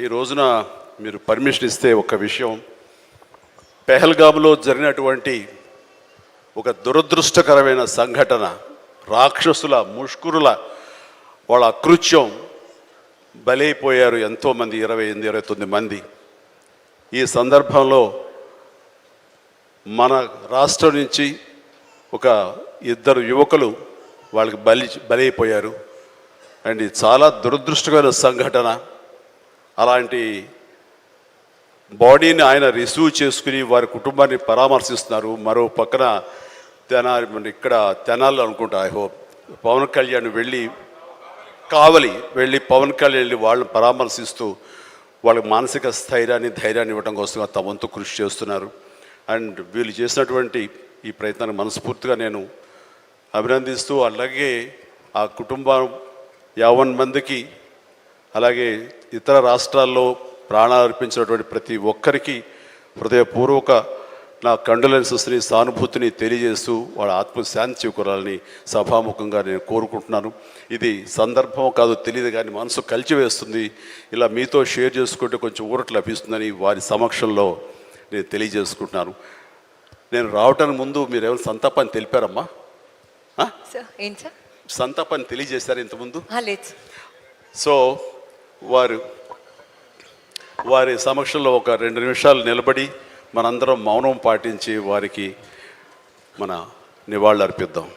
ఈ రోజున మీరు పర్మిషన్ ఇస్తే ఒక విషయం, పెహల్గామ్లో జరిగినటువంటి ఒక దురదృష్టకరమైన సంఘటన, రాక్షసుల ముష్కరుల వాళ్ళ అకృత్యం, బలైపోయారు ఎంతోమంది, 28-29 మంది. ఈ సందర్భంలో మన రాష్ట్రం నుంచి ఒక 2 యువకులు వాళ్ళకి బలైపోయారు. అండ్ ఇది చాలా దురదృష్టకరమైన సంఘటన. అలాంటి బాడీని ఆయన రిసీవ్ చేసుకుని వారి కుటుంబాన్ని పరామర్శిస్తున్నారు. మరో పక్కన ఇక్కడ తెనాలి అనుకుంటా, ఐ హోప్ పవన్ కళ్యాణ్ కావలి వెళ్ళి పవన్ కళ్యాణ్ వెళ్ళి వాళ్ళని పరామర్శిస్తూ వాళ్ళకి మానసిక స్థైర్యాన్ని, ధైర్యాన్ని ఇవ్వడం కోసం తమ వంతు కృషి చేస్తున్నారు. అండ్ వీళ్ళు చేసినటువంటి ఈ ప్రయత్నాన్ని మనస్ఫూర్తిగా నేను అభినందిస్తూ, అలాగే ఆ కుటుంబం 50 మందికి, అలాగే ఇతర రాష్ట్రాల్లో ప్రాణాలు అర్పించినటువంటి ప్రతి ఒక్కరికి హృదయపూర్వక నా కండోలెన్సెస్ని, సానుభూతిని తెలియజేస్తూ వాళ్ళ ఆత్మశాంతి చేకూరాలని సభాముఖంగా నేను కోరుకుంటున్నాను. ఇది సందర్భం కాదు తెలియదు, కానీ మనసు కలిచివేస్తుంది. ఇలా మీతో షేర్ చేసుకుంటే కొంచెం ఊరట లభిస్తుందని వారి సమక్షంలో నేను తెలియజేసుకుంటున్నాను. నేను రావటానికి ముందు మీరు ఏమైనా సంతాపాన్ని తెలిపారమ్మా? సంతాపాన్ని తెలియజేశారు ఇంతకుముందు? సో వారి సమక్షంలో ఒక 2 నిమిషాలు నిలబడి మనందరం మౌనం పాటించి వారికి మన నివాళులు అర్పిద్దాం.